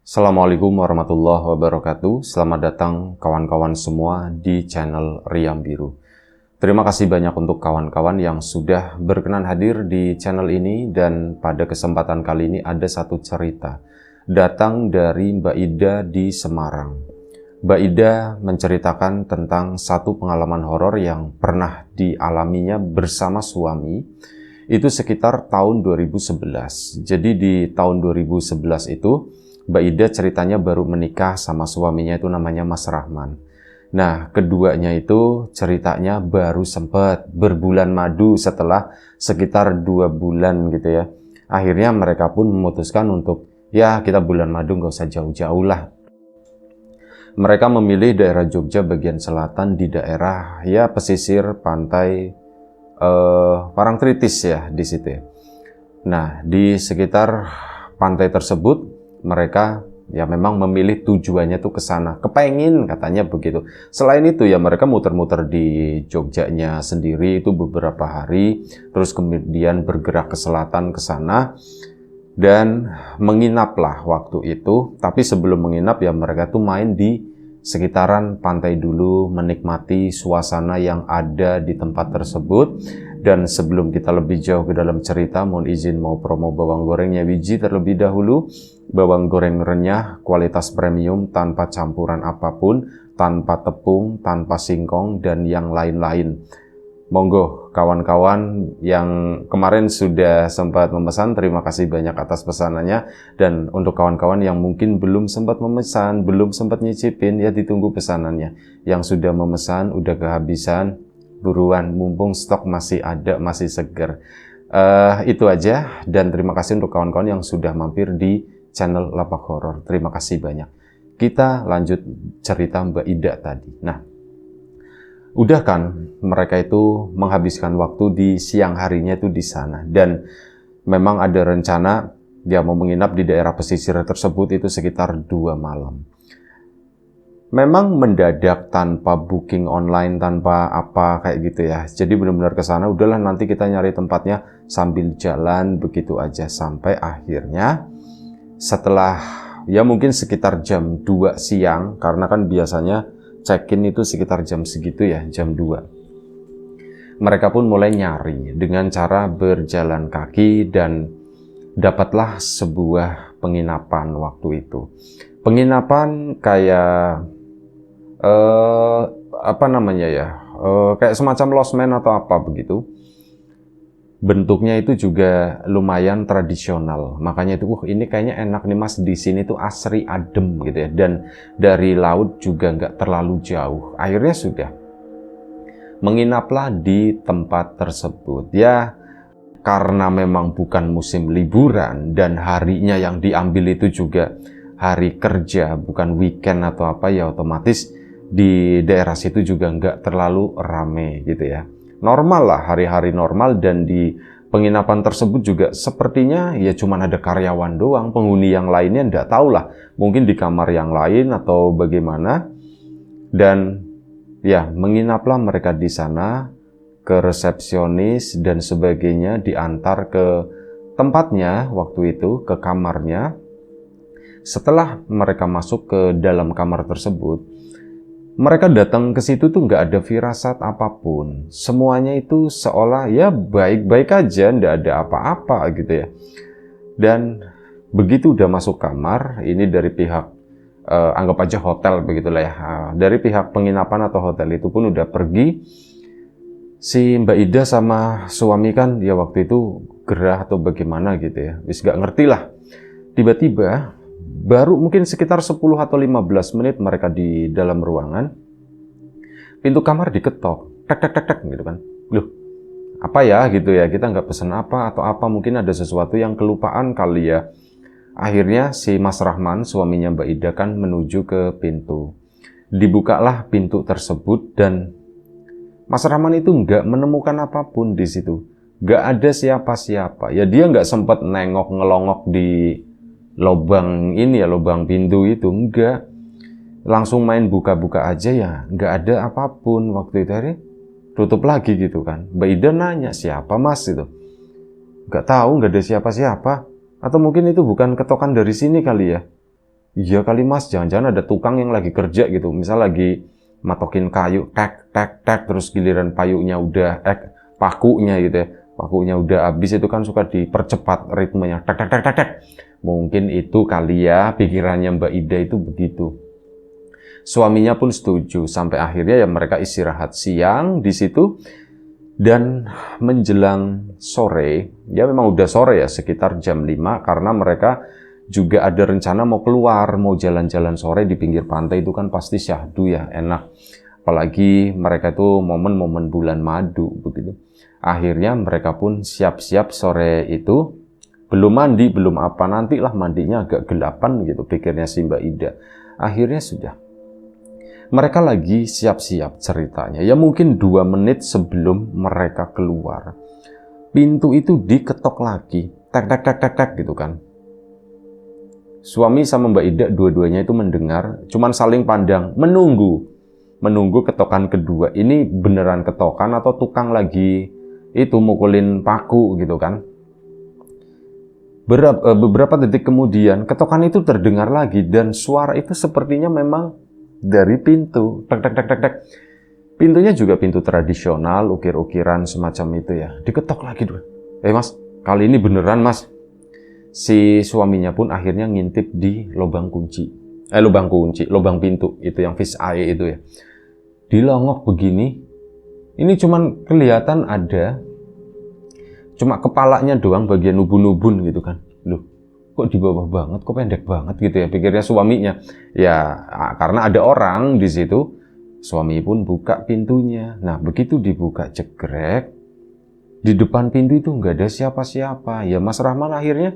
Assalamualaikum warahmatullahi wabarakatuh. Selamat datang kawan-kawan semua di channel Riam Biru. Terima kasih banyak untuk kawan-kawan yang sudah berkenan hadir di channel ini, dan pada kesempatan kali ini ada satu cerita datang dari Mbak Ida di Semarang. Mbak Ida menceritakan tentang satu pengalaman horor yang pernah dialaminya bersama suami. Itu sekitar tahun 2011. Jadi di tahun 2011 itu Mbak Ida ceritanya baru menikah sama suaminya, itu namanya Mas Rahman. Nah, keduanya itu ceritanya baru sempat berbulan madu setelah sekitar 2 bulan gitu ya. Akhirnya mereka pun memutuskan untuk, ya kita bulan madu nggak usah jauh-jauh lah. Mereka memilih daerah Jogja bagian selatan di daerah ya pesisir pantai Parangtritis ya di situ ya. Nah, di sekitar pantai tersebut mereka ya memang memilih tujuannya tuh ke sana, kepengin katanya begitu. Selain itu ya mereka muter-muter di Jogjanya sendiri itu beberapa hari, terus kemudian bergerak ke selatan ke sana dan menginaplah waktu itu. Tapi sebelum menginap ya mereka tuh main di sekitaran pantai dulu, menikmati suasana yang ada di tempat tersebut. Dan sebelum kita lebih jauh ke dalam cerita, mohon izin mau promo bawang gorengnya Wiji terlebih dahulu. Bawang goreng renyah, kualitas premium, tanpa campuran apapun, tanpa tepung, tanpa singkong, dan yang lain-lain. Monggo kawan-kawan yang kemarin sudah sempat memesan, terima kasih banyak atas pesanannya. Dan untuk kawan-kawan yang mungkin belum sempat memesan, belum sempat nyicipin, ya ditunggu pesanannya. Yang sudah memesan, udah kehabisan, buruan, mumpung stok masih ada, masih seger. Itu aja, dan terima kasih untuk kawan-kawan yang sudah mampir di channel Lapak Horor. Terima kasih banyak. Kita lanjut cerita Mbak Ida tadi. Nah, udah kan mereka itu menghabiskan waktu di siang harinya itu di sana, dan memang ada rencana dia mau menginap di daerah pesisir tersebut itu sekitar 2 malam. Memang mendadak, tanpa booking online, tanpa apa kayak gitu ya. Jadi benar-benar ke sana, udahlah nanti kita nyari tempatnya sambil jalan begitu aja. Sampai akhirnya setelah ya mungkin sekitar jam 2 siang, karena kan biasanya check-in itu sekitar jam segitu ya, jam 2. Mereka pun mulai nyari dengan cara berjalan kaki dan dapatlah sebuah penginapan waktu itu. Penginapan kayak apa namanya ya, kayak semacam losmen atau apa begitu. Bentuknya itu juga lumayan tradisional, makanya itu ini kayaknya enak nih mas, di sini tuh asri adem gitu ya, dan dari laut juga nggak terlalu jauh. Akhirnya sudah menginaplah di tempat tersebut ya, karena memang bukan musim liburan dan harinya yang diambil itu juga hari kerja, bukan weekend atau apa, ya otomatis di daerah situ juga nggak terlalu rame gitu ya. Normal lah, hari-hari normal, dan di penginapan tersebut juga sepertinya ya cuman ada karyawan doang, penghuni yang lainnya nggak tahu lah, mungkin di kamar yang lain atau bagaimana. Dan ya menginaplah mereka di sana, ke resepsionis dan sebagainya, diantar ke tempatnya waktu itu, ke kamarnya. Setelah mereka masuk ke dalam kamar tersebut, mereka datang ke situ tuh nggak ada firasat apapun. Semuanya itu seolah ya baik-baik aja, nggak ada apa-apa gitu ya. Dan begitu udah masuk kamar, ini dari pihak anggap aja hotel begitulah ya. Dari pihak penginapan atau hotel itu pun udah pergi. Si Mbak Ida sama suami kan ya waktu itu gerah atau bagaimana gitu ya. Wis nggak ngerti lah. Tiba-tiba baru mungkin sekitar 10 atau 15 menit mereka di dalam ruangan, pintu kamar diketok, tek tek tek tek gitu kan. Loh, apa ya gitu ya, kita nggak pesen apa atau apa, mungkin ada sesuatu yang kelupaan kali ya. Akhirnya si Mas Rahman, suaminya Mbak Ida kan menuju ke pintu. Dibukalah pintu tersebut dan Mas Rahman itu nggak menemukan apapun di situ. Nggak ada siapa-siapa. Ya dia nggak sempat nengok ngelongok di lubang ini ya, lubang pintu itu, enggak. Langsung main buka-buka aja ya, enggak ada apapun waktu itu. Hari tutup lagi gitu kan. Mbak Ida nanya, siapa mas itu? Enggak tahu, enggak ada siapa-siapa. Atau mungkin itu bukan ketokan dari sini kali ya. Iya kali mas, jangan-jangan ada tukang yang lagi kerja gitu. Misal lagi matokin kayu, tek, tek, tek, terus giliran payunya udah, pakunya gitu ya. Pakunya udah habis itu kan suka dipercepat ritmenya, tek, tek, tek, tek, tek. Mungkin itu kali ya pikirannya Mbak Ida itu begitu. Suaminya pun setuju, sampai akhirnya ya mereka istirahat siang di situ. Dan menjelang sore, ya memang udah sore ya, sekitar jam 5, karena mereka juga ada rencana mau keluar, mau jalan-jalan sore di pinggir pantai, itu kan pasti syahdu ya, enak. Apalagi mereka itu momen-momen bulan madu, begitu. Akhirnya mereka pun siap-siap sore itu, belum mandi, belum apa, nantilah mandinya agak gelapan gitu, pikirnya si Mbak Ida. Akhirnya sudah. Mereka lagi siap-siap ceritanya. Ya mungkin 2 menit sebelum mereka keluar. Pintu itu diketok lagi. Tek, tek, tek, tek, tek gitu kan. Suami sama Mbak Ida dua-duanya itu mendengar. Cuman saling pandang. Menunggu ketokan kedua. Ini beneran ketokan atau tukang lagi itu mukulin paku gitu kan. Beberapa detik kemudian ketokan itu terdengar lagi. Dan suara itu sepertinya memang dari pintu, tek tek tek tek tek. Pintunya juga pintu tradisional, ukir-ukiran semacam itu ya. Diketok lagi dulu. Mas, kali ini beneran mas. Si suaminya pun akhirnya ngintip di lubang pintu itu yang fish eye itu ya. Dilongok begini. Ini cuman kelihatan ada, cuma kepalanya doang bagian ubun-ubun gitu kan. Loh, kok di bawah banget, kok pendek banget gitu ya, pikirnya suaminya. Ya, karena ada orang di situ, suami pun buka pintunya. Nah, begitu dibuka jegrek, di depan pintu itu nggak ada siapa-siapa. Ya, Mas Rahman akhirnya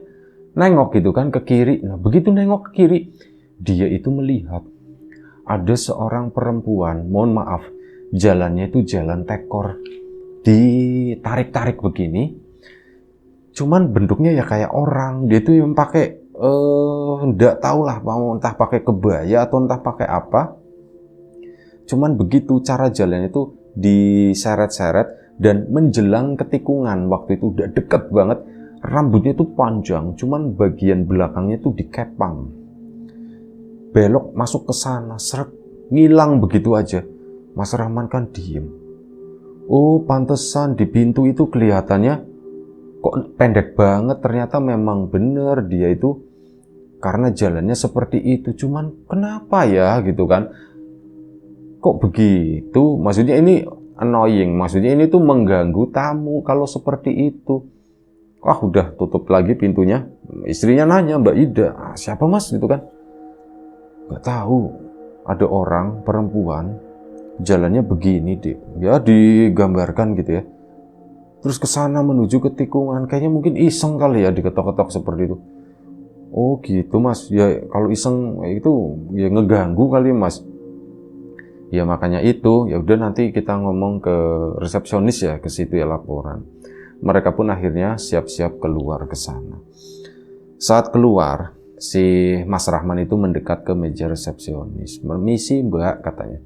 nengok gitu kan ke kiri. Nah, begitu nengok ke kiri, dia itu melihat ada seorang perempuan, mohon maaf, jalannya itu jalan tekor, ditarik-tarik begini. Cuman bentuknya ya kayak orang. Dia tuh yang pakai enggak tahu lah, mau entah pakai kebaya atau entah pakai apa. Cuman begitu cara jalannya itu diseret-seret dan menjelang ketikungan. Waktu itu udah deket banget. Rambutnya itu panjang, cuman bagian belakangnya itu dikepang. Belok masuk ke sana, seret, ngilang begitu aja. Mas Rahman kan diem. Oh, pantesan di pintu itu kelihatannya kok pendek banget, ternyata memang bener dia itu karena jalannya seperti itu. Cuman kenapa ya gitu kan, kok begitu, maksudnya ini annoying, maksudnya ini tuh mengganggu tamu kalau seperti itu. Wah, udah tutup lagi pintunya. Istrinya nanya, Mbak Ida, siapa mas gitu kan. Gak tahu, ada orang perempuan jalannya begini deh, ya digambarkan gitu ya. Terus ke sana menuju ke tikungan. Kayaknya mungkin iseng kali ya diketok-ketok seperti itu. Oh gitu mas. Ya kalau iseng itu ya ngeganggu kali mas. Ya makanya itu. Ya udah nanti kita ngomong ke resepsionis ya, ke situ ya laporan. Mereka pun akhirnya siap-siap keluar ke sana. Saat keluar, si Mas Rahman itu mendekat ke meja resepsionis. "Permisi Mbak," katanya.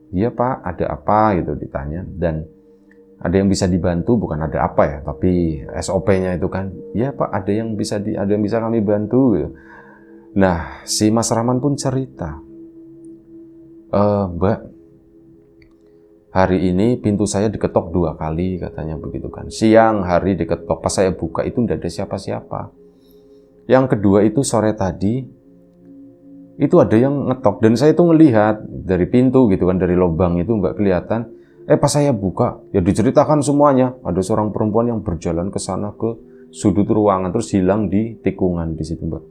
"Iya Pak, ada apa?" gitu ditanya. Dan ada yang bisa dibantu, bukan ada apa ya, tapi SOP-nya itu kan, "Ya Pak, ada yang bisa kami bantu." Gitu. Nah, si Mas Rahman pun cerita, "Mbak, hari ini pintu saya diketok 2 kali," katanya begitu kan. "Siang hari diketok, pas saya buka itu tidak ada siapa-siapa. Yang kedua itu sore tadi, itu ada yang ngetok dan saya itu ngelihat dari pintu gitu kan, dari lubang itu nggak kelihatan. Pas saya buka, ya diceritakan semuanya. Ada seorang perempuan yang berjalan ke sana ke sudut ruangan, terus hilang di tikungan di situ, Mbak.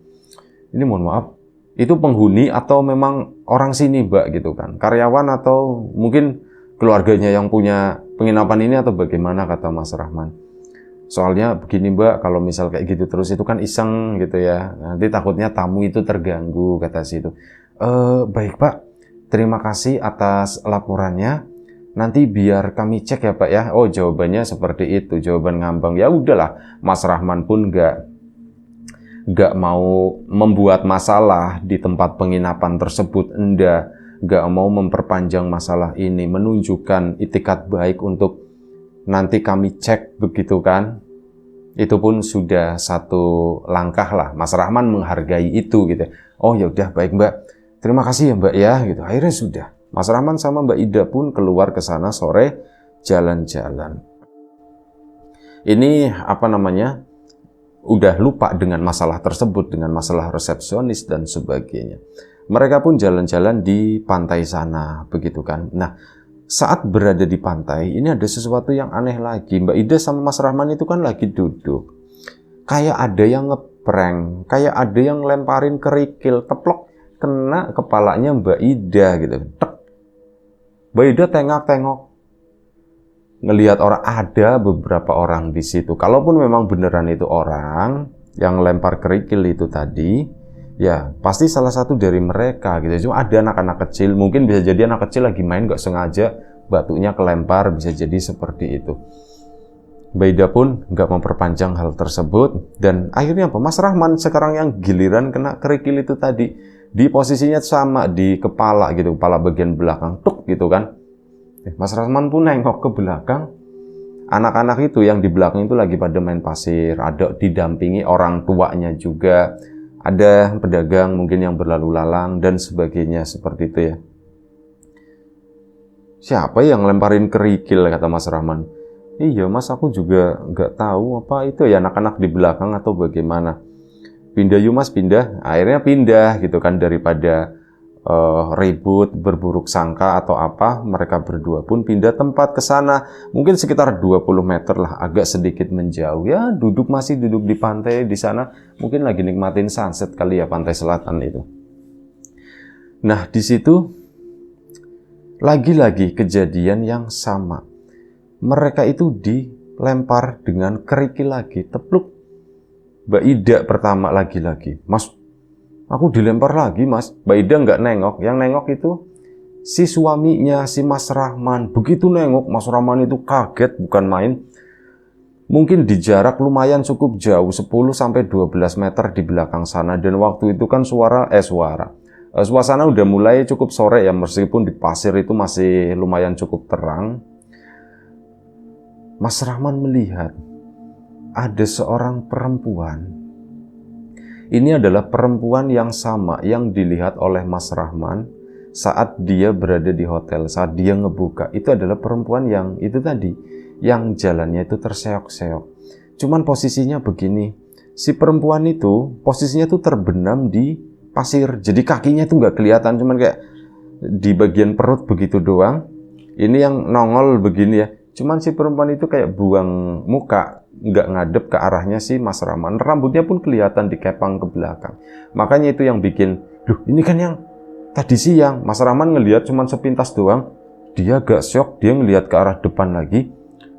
Ini mohon maaf, itu penghuni atau memang orang sini, Mbak, gitu kan? Karyawan atau mungkin keluarganya yang punya penginapan ini atau bagaimana?" kata Mas Rahman. "Soalnya begini Mbak, kalau misal kayak gitu terus itu kan iseng gitu ya. Nanti takutnya tamu itu terganggu," kata situ. Baik Pak, terima kasih atas laporannya. Nanti biar kami cek ya Pak ya." Oh, jawabannya seperti itu, jawaban ngambang. Ya udahlah, Mas Rahman pun nggak mau membuat masalah di tempat penginapan tersebut. Nggak mau memperpanjang masalah ini, menunjukkan itikat baik untuk nanti kami cek begitu kan. Itu pun sudah satu langkah lah. Mas Rahman menghargai itu gitu. Oh ya udah baik Mbak. Terima kasih ya Mbak ya gitu. Akhirnya sudah. Mas Rahman sama Mbak Ida pun keluar ke sana sore jalan-jalan. Ini apa namanya? Udah lupa dengan masalah tersebut, dengan masalah resepsionis dan sebagainya. Mereka pun jalan-jalan di pantai sana, begitu kan. Nah, saat berada di pantai, ini ada sesuatu yang aneh lagi. Mbak Ida sama Mas Rahman itu kan lagi duduk. Kayak ada yang ngeprank, kayak ada yang lemparin kerikil, teplok, kena kepalanya Mbak Ida gitu. Tek. Mbak Ida tengok-tengok. Ngelihat orang, ada beberapa orang di situ. Kalaupun memang beneran itu orang yang lempar kerikil itu tadi, ya pasti salah satu dari mereka gitu. Cuma ada anak-anak kecil, mungkin bisa jadi anak kecil lagi main gak sengaja batunya kelempar, bisa jadi seperti itu. Mbak Ida pun gak memperpanjang hal tersebut, dan akhirnya apa? Mas Rahman sekarang yang giliran kena kerikil itu tadi, di posisinya sama di kepala gitu, kepala bagian belakang, tuk gitu kan. Mas Rahman pun nengok ke belakang. Anak-anak itu yang di belakang itu lagi pada main pasir, ada didampingi orang tuanya juga, ada pedagang mungkin yang berlalu lalang dan sebagainya seperti itu ya. Siapa yang lemparin kerikil, kata Mas Rahman. Iya Mas, aku juga nggak tahu apa itu ya, anak-anak di belakang atau bagaimana. Pindah yuk Mas, pindah. Akhirnya pindah gitu kan, daripada ribut, berburuk sangka atau apa, mereka berdua pun pindah tempat ke sana. Mungkin sekitar 20 meter lah, agak sedikit menjauh. Ya, masih duduk di pantai di sana. Mungkin lagi nikmatin sunset kali ya, pantai selatan itu. Nah, di situ lagi-lagi kejadian yang sama. Mereka itu dilempar dengan kerikil lagi, tepluk. Mbak Ida pertama lagi-lagi, Mas, aku dilempar lagi Mas. Mbak Ida nggak nengok, yang nengok itu si suaminya, si Mas Rahman. Begitu nengok, Mas Rahman itu kaget bukan main. Mungkin di jarak lumayan cukup jauh, 10-12 meter di belakang sana. Dan waktu itu kan suasana udah mulai cukup sore ya, meskipun di pasir itu masih lumayan cukup terang. Mas Rahman melihat ada seorang perempuan. Ini adalah perempuan yang sama yang dilihat oleh Mas Rahman saat dia berada di hotel, saat dia ngebuka. Itu adalah perempuan yang itu tadi, yang jalannya itu terseok-seok. Cuman posisinya begini, si perempuan itu posisinya tuh terbenam di pasir. Jadi kakinya itu nggak kelihatan, cuman kayak di bagian perut begitu doang. Ini yang nongol begini ya. Cuman si perempuan itu kayak buang muka, nggak ngadep ke arahnya si Mas Rahman. Rambutnya pun kelihatan dikepang ke belakang. Makanya itu yang bikin, ini kan yang tadi siang. Mas Rahman ngelihat cuman sepintas doang. Dia agak syok, dia ngelihat ke arah depan lagi.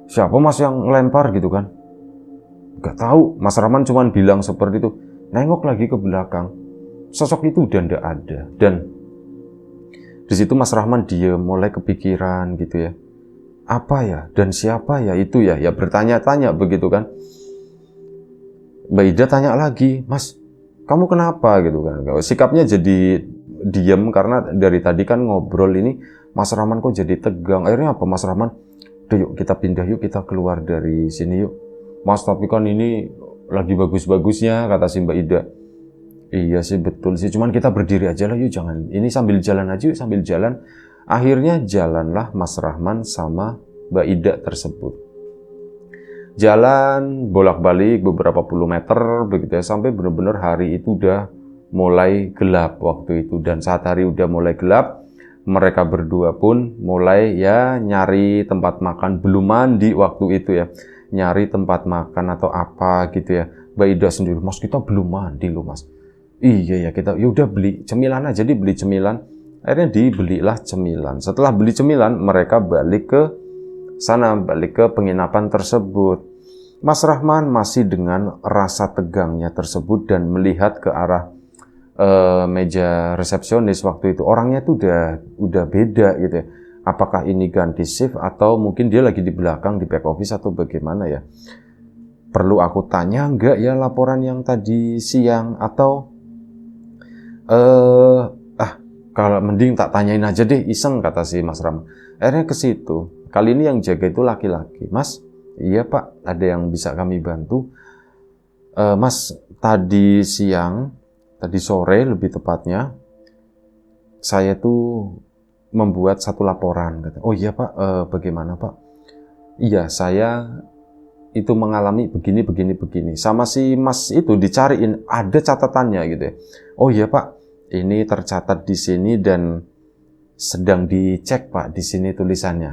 Siapa Mas yang ngelempar gitu kan? Nggak tahu. Mas Rahman cuman bilang seperti itu. Nengok lagi ke belakang. Sosok itu udah nggak ada. Dan di situ Mas Rahman dia mulai kepikiran gitu ya. Apa ya dan siapa ya itu ya, ya bertanya-tanya begitu kan. Mbak Ida tanya lagi, Mas, kamu kenapa gitu kan. Sikapnya jadi diam karena dari tadi kan ngobrol ini Mas Rahman kok jadi tegang. Akhirnya apa Mas Rahman? Udah yuk kita pindah yuk, kita keluar dari sini yuk. Mas, tapi kan ini lagi bagus-bagusnya, kata si Mbak Ida. Iya sih betul sih, cuman kita berdiri aja lah yuk, jangan. Ini sambil jalan aja yuk, sambil jalan. Akhirnya jalanlah Mas Rahman sama Mbak Ida tersebut. Jalan bolak-balik beberapa puluh meter begitu ya, sampai benar-benar hari itu udah mulai gelap waktu itu. Dan saat hari udah mulai gelap, mereka berdua pun mulai ya nyari tempat makan. Belum mandi waktu itu ya, nyari tempat makan atau apa gitu ya. Mbak Ida sendiri, Mas kita belum mandi loh Mas. Iya ya, kita yaudah beli cemilan aja, dibeli cemilan. Akhirnya dibelilah cemilan. Setelah beli cemilan, mereka balik ke sana, balik ke penginapan tersebut. Mas Rahman masih dengan rasa tegangnya tersebut dan melihat ke arah meja resepsionis waktu itu. Orangnya tuh udah beda gitu ya. Apakah ini ganti shift atau mungkin dia lagi di belakang di back office atau bagaimana ya? Perlu aku tanya enggak ya laporan yang tadi siang atau kalau mending tak tanyain aja deh, iseng, kata si Mas Rahman. Akhirnya ke situ. Kali ini yang jaga itu laki-laki. Mas, Iya Pak, ada yang bisa kami bantu? Mas, tadi siang, tadi sore lebih tepatnya, saya tuh membuat satu laporan. Oh iya Pak, bagaimana Pak? Iya, saya itu mengalami begini, begini, begini. Sama si Mas itu dicariin, ada catatannya gitu ya. Oh iya Pak, ini tercatat di sini dan sedang dicek Pak, di sini tulisannya.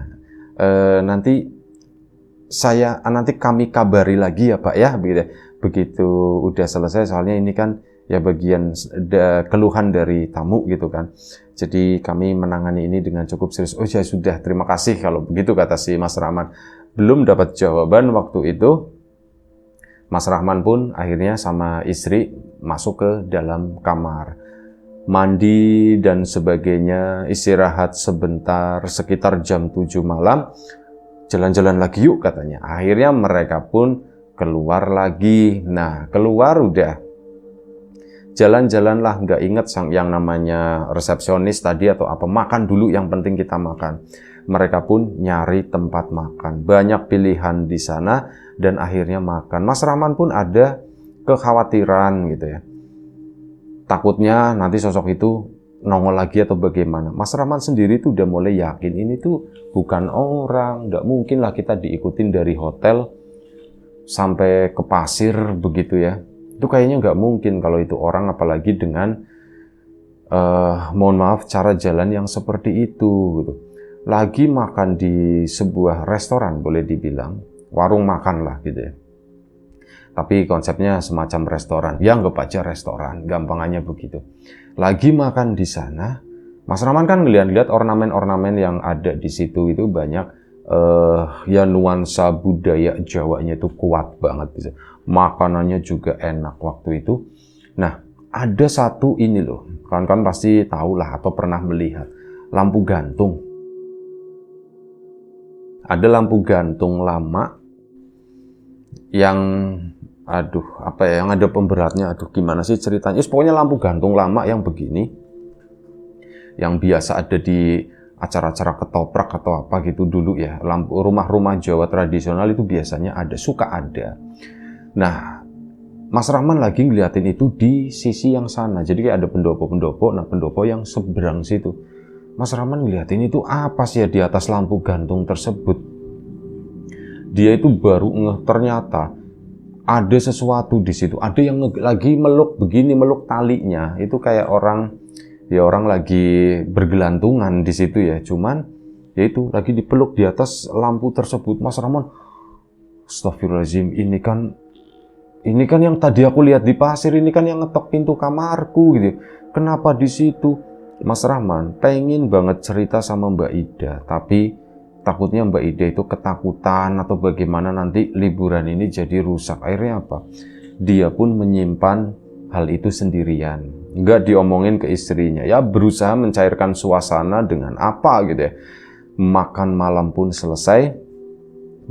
Nanti kami kabari lagi ya Pak ya, begitu. Begitu udah selesai, soalnya ini kan ya bagian keluhan dari tamu gitu kan. Jadi kami menangani ini dengan cukup serius. Oh ya sudah, terima kasih kalau begitu, kata si Mas Rahman. Belum dapat jawaban waktu itu, Mas Rahman pun akhirnya sama istri masuk ke dalam kamar. Mandi dan sebagainya, istirahat sebentar, sekitar jam 7 malam, jalan-jalan lagi yuk katanya. Akhirnya mereka pun keluar lagi. Nah, keluar udah jalan-jalan lah, nggak inget yang namanya resepsionis tadi atau apa, makan dulu, yang penting kita makan. Mereka pun nyari tempat makan, banyak pilihan di sana dan akhirnya makan. Mas Rahman pun ada kekhawatiran gitu ya, takutnya nanti sosok itu nongol lagi atau bagaimana. Mas Rahman sendiri tuh udah mulai yakin ini tuh bukan orang, nggak mungkin lah kita diikutin dari hotel sampai ke pasir begitu ya. Itu kayaknya nggak mungkin kalau itu orang, apalagi dengan mohon maaf cara jalan yang seperti itu gitu. Lagi makan di sebuah restoran, boleh dibilang warung makan lah gitu ya, tapi konsepnya semacam restoran, ya anggap aja restoran, gampangannya begitu. Lagi makan di sana, Mas Rahman kan ngeliat-liat ornamen-ornamen yang ada di situ itu banyak, ya nuansa budaya Jawanya itu kuat banget gitu. Makanannya juga enak waktu itu. Nah, ada satu ini loh, kawan-kawan pasti tahu lah atau pernah melihat lampu gantung. Ada lampu gantung lama yang yang ada pemberatnya, gimana sih ceritanya? Pokoknya lampu gantung lama yang begini, yang biasa ada di acara-acara ketoprak atau apa gitu dulu ya. Lampu rumah-rumah Jawa tradisional itu biasanya suka ada. Nah, Mas Rahman lagi ngeliatin itu di sisi yang sana. Jadi kayak ada pendopo-pendopo, nah pendopo yang seberang situ. Mas Rahman ngeliatin itu apa sih ya di atas lampu gantung tersebut. Dia itu baru ngeh ternyata ada sesuatu di situ. Ada yang lagi meluk begini, meluk talinya. Itu kayak orang lagi bergelantungan di situ ya. Cuman ya itu lagi dipeluk di atas lampu tersebut. Mas Rahman, astagfirullahaladzim, ini kan yang tadi aku lihat di pasir, ini kan yang ngetok pintu kamarku gitu. Kenapa di situ? Mas Rahman pengen banget cerita sama Mbak Ida, tapi takutnya Mbak Ida itu ketakutan atau bagaimana nanti liburan ini jadi rusak. Akhirnya apa? Dia pun menyimpan hal itu sendirian, nggak diomongin ke istrinya. Ya berusaha mencairkan suasana dengan apa gitu ya. Makan malam pun selesai,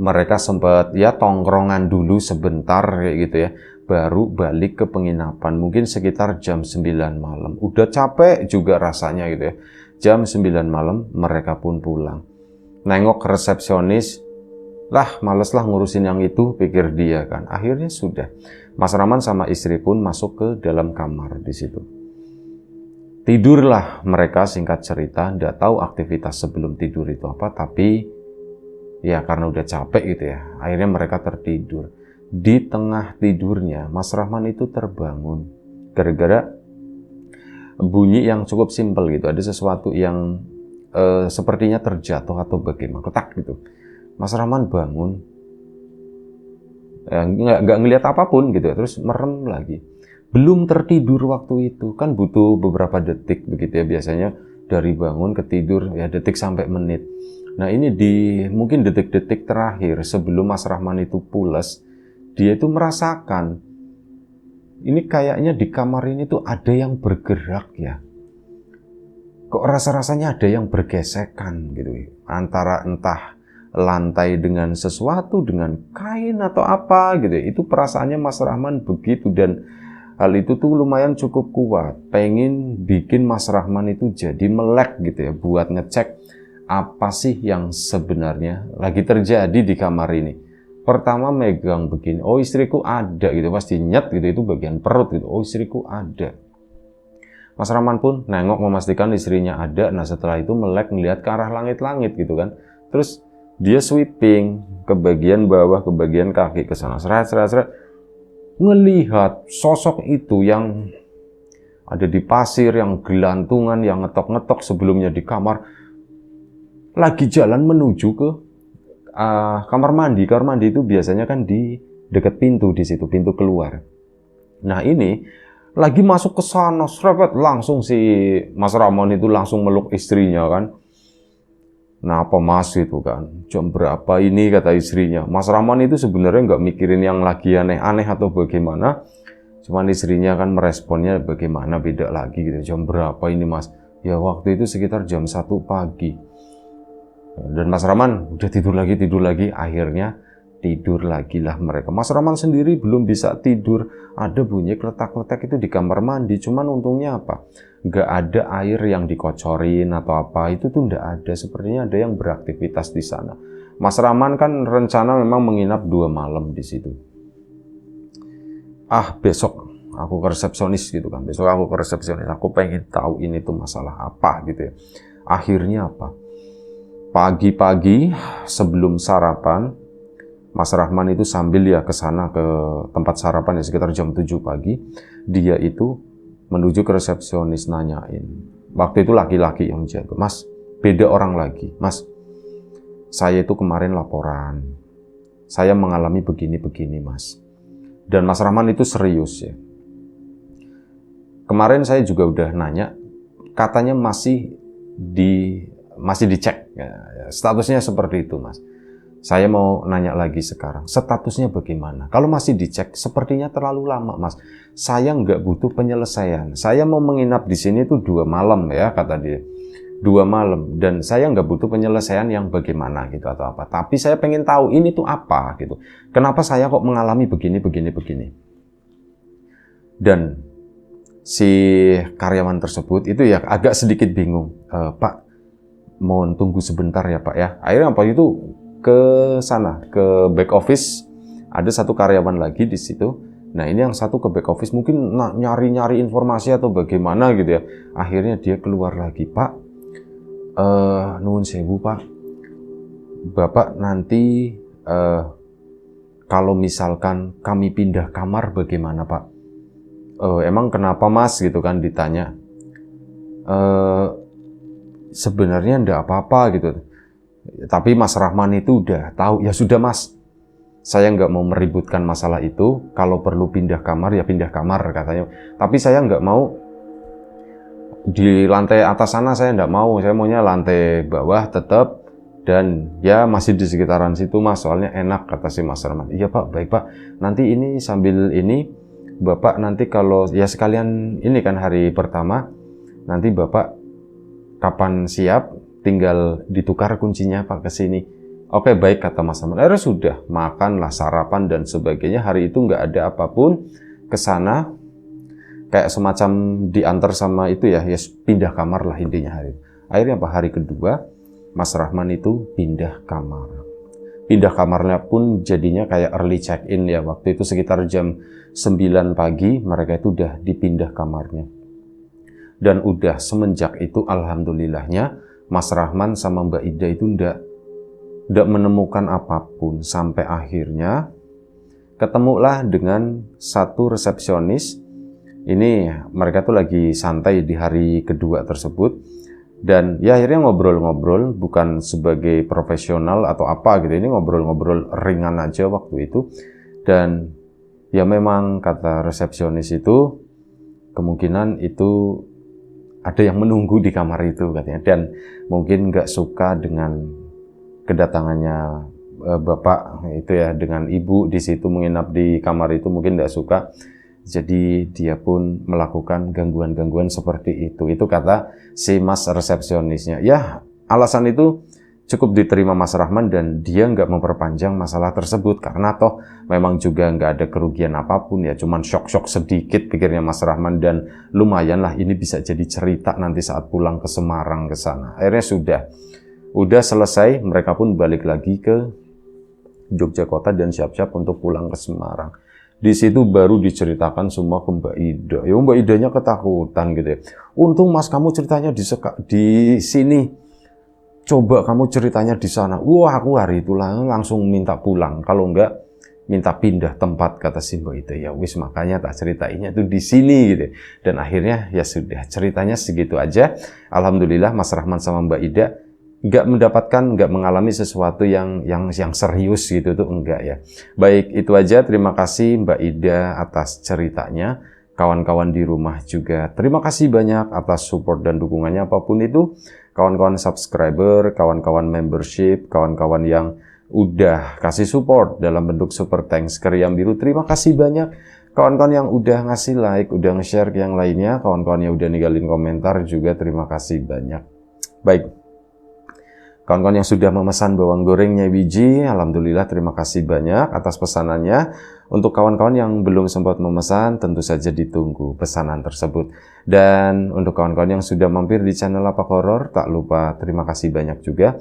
mereka sempat ya tongkrongan dulu sebentar kayak gitu ya, baru balik ke penginapan mungkin sekitar jam 9 malam. Udah capek juga rasanya gitu ya. Jam 9 malam mereka pun pulang. Nengok ke resepsionis, lah males lah ngurusin yang itu, pikir dia kan. Akhirnya sudah, Mas Rahman sama istri pun masuk ke dalam kamar di situ. Tidurlah mereka, singkat cerita, nggak tahu aktivitas sebelum tidur itu apa, tapi ya karena udah capek gitu ya, akhirnya mereka tertidur. Di tengah tidurnya, Mas Rahman itu terbangun gara-gara bunyi yang cukup simpel gitu. Ada sesuatu yang sepertinya terjatuh atau bagaimana, ketak gitu. Mas Rahman bangun, nggak ngelihat apapun gitu, terus merem lagi. Belum tertidur waktu itu, kan butuh beberapa detik begitu ya biasanya dari bangun ke tidur ya, detik sampai menit. Nah ini mungkin detik-detik terakhir sebelum Mas Rahman itu pulas, dia itu merasakan ini kayaknya di kamar ini tuh ada yang bergerak ya. Kok rasa-rasanya ada yang bergesekan gitu, antara entah lantai dengan sesuatu, dengan kain atau apa gitu. Itu perasaannya Mas Rahman begitu, dan hal itu tuh lumayan cukup kuat. Pengen bikin Mas Rahman itu jadi melek gitu ya, buat ngecek apa sih yang sebenarnya lagi terjadi di kamar ini. pertama megang begini, oh istriku ada gitu, pasti nyet gitu, itu bagian perut gitu, oh istriku ada. Mas Rahman pun nengok memastikan istrinya ada. Nah setelah itu melek ngelihat ke arah langit-langit gitu kan. Terus dia sweeping ke bagian bawah, ke bagian kaki, ke sana seret. Ngelihat sosok itu yang ada di pasir, yang gelantungan, yang ngetok-ngetok sebelumnya di kamar, lagi jalan menuju ke kamar mandi. Kamar mandi itu biasanya kan di dekat pintu, di situ pintu keluar. Nah ini lagi masuk ke sana, serempet langsung si Mas Rahman itu langsung meluk istrinya kan. Nah apa mas itu kan, jam berapa ini kata istrinya. Mas Rahman itu sebenarnya nggak mikirin yang lagi aneh-aneh atau bagaimana. Cuman istrinya kan meresponnya bagaimana, beda lagi gitu. Jam berapa ini mas? Ya waktu itu sekitar jam 1 pagi. Dan Mas Rahman udah tidur lagi. Akhirnya tidur lagi lah mereka. Mas Rahman sendiri belum bisa tidur. Ada bunyi kletak-kletak itu di kamar mandi. Cuman untungnya apa? Nggak ada air yang dikocorin atau apa. Itu tuh nggak ada. Sepertinya ada yang beraktivitas di sana. Mas Rahman kan rencana memang menginap 2 malam di situ. Besok aku ke resepsionis gitu kan. Besok aku ke resepsionis. Aku pengen tahu ini tuh masalah apa gitu ya. Akhirnya apa? Pagi-pagi sebelum sarapan, Mas Rahman itu sambil ya ke sana ke tempat sarapan ya sekitar jam 7 pagi, dia itu menuju ke resepsionis nanyain. Waktu itu laki-laki yang jaga. Mas, beda orang lagi. Mas, saya itu kemarin laporan. Saya mengalami begini-begini, Mas. Dan Mas Rahman itu serius ya. Kemarin saya juga udah nanya, katanya masih dicek. Ya, statusnya seperti itu, Mas. Saya mau nanya lagi sekarang, statusnya bagaimana? Kalau masih dicek, sepertinya terlalu lama, Mas. Saya nggak butuh penyelesaian. Saya mau menginap di sini tuh 2 malam ya, kata dia. 2 malam. Dan saya nggak butuh penyelesaian yang bagaimana gitu atau apa. Tapi saya pengen tahu ini tuh apa gitu. Kenapa saya kok mengalami begini. Dan si karyawan tersebut itu ya agak sedikit bingung. Pak, mohon tunggu sebentar ya Pak ya. Akhirnya Pak itu ke sana, ke back office. Ada satu karyawan lagi di situ. Nah ini yang satu ke back office mungkin nyari-nyari informasi atau bagaimana gitu ya. Akhirnya dia keluar lagi, Pak. Nuwun sewu Pak. Bapak nanti kalau misalkan kami pindah kamar bagaimana Pak? Emang kenapa Mas gitu kan ditanya. Sebenarnya enggak apa-apa gitu. Tapi Mas Rahman itu udah tahu, ya sudah Mas. Saya nggak mau meributkan masalah itu. Kalau perlu pindah kamar ya pindah kamar katanya. Tapi saya nggak mau di lantai atas sana, saya nggak mau. Saya maunya lantai bawah tetap. Dan ya masih di sekitaran situ Mas. Soalnya enak kata si Mas Rahman. Iya Pak, baik Pak. Nanti ini sambil ini Bapak nanti kalau ya sekalian ini kan hari pertama. Nanti Bapak kapan siap tinggal ditukar kuncinya Pak ke sini. Oke baik kata Mas Rahman. Akhirnya sudah makanlah sarapan dan sebagainya. Hari itu nggak ada apapun ke sana. Kayak semacam diantar sama itu ya pindah kamar lah intinya hari. Akhirnya apa hari kedua Mas Rahman itu pindah kamar. Pindah kamarnya pun jadinya kayak early check-in ya. Waktu itu sekitar jam 9 pagi mereka itu udah dipindah kamarnya. Dan udah semenjak itu alhamdulillahnya Mas Rahman sama Mbak Ida itu tidak menemukan apapun sampai akhirnya ketemulah dengan satu resepsionis. Ini mereka tuh lagi santai di hari kedua tersebut dan ya akhirnya ngobrol-ngobrol bukan sebagai profesional atau apa gitu. Ini ngobrol-ngobrol ringan aja waktu itu dan ya memang kata resepsionis itu kemungkinan itu ada yang menunggu di kamar itu katanya dan mungkin nggak suka dengan kedatangannya bapak itu ya dengan ibu di situ menginap di kamar itu mungkin tidak suka, jadi dia pun melakukan gangguan-gangguan seperti itu kata si Mas resepsionisnya. Ya alasan itu cukup diterima Mas Rahman dan dia nggak memperpanjang masalah tersebut karena toh memang juga nggak ada kerugian apapun ya, cuman shock sedikit pikirnya Mas Rahman dan lumayan lah ini bisa jadi cerita nanti saat pulang ke Semarang ke sana. Akhirnya sudah selesai, mereka pun balik lagi ke Jogja Kota dan siap-siap untuk pulang ke Semarang. Di situ baru diceritakan semua ke Mbak Ida. Ya Mbak Idanya ketakutan gitu ya. Untung Mas kamu ceritanya di sini. Coba kamu ceritanya di sana. Wah aku hari itu langsung minta pulang. Kalau enggak minta pindah tempat, kata si Mbak Ida. Ya wis, makanya tak ceritainnya itu di sini gitu. Dan akhirnya ya sudah, ceritanya segitu aja. Alhamdulillah Mas Rahman sama Mbak Ida nggak mengalami sesuatu yang serius gitu tuh, enggak ya. Baik, itu aja. Terima kasih Mbak Ida atas ceritanya. Kawan-kawan di rumah juga terima kasih banyak atas support dan dukungannya apapun itu. Kawan-kawan subscriber, kawan-kawan membership, kawan-kawan yang udah kasih support dalam bentuk super thanks ke Riam Biru, terima kasih banyak. Kawan-kawan yang udah ngasih like, udah nge-share ke yang lainnya, kawan-kawan yang udah ninggalin komentar juga terima kasih banyak. Baik, kawan-kawan yang sudah memesan bawang gorengnya biji, alhamdulillah terima kasih banyak atas pesanannya. Untuk kawan-kawan yang belum sempat memesan, tentu saja ditunggu pesanan tersebut. Dan untuk kawan-kawan yang sudah mampir di channel Lapak Horor, tak lupa terima kasih banyak juga.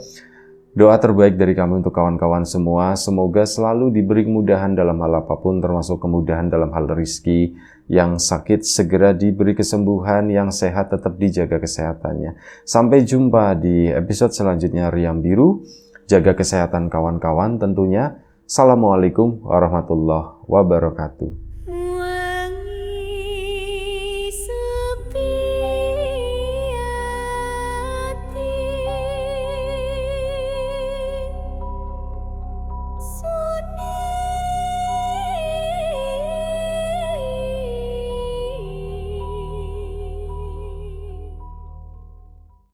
Doa terbaik dari kami untuk kawan-kawan semua, semoga selalu diberi kemudahan dalam hal apapun, termasuk kemudahan dalam hal rezeki. Yang sakit segera diberi kesembuhan, yang sehat tetap dijaga kesehatannya. Sampai jumpa di episode selanjutnya Riam Biru. Jaga kesehatan kawan-kawan tentunya. Assalamualaikum warahmatullahi wabarakatuh.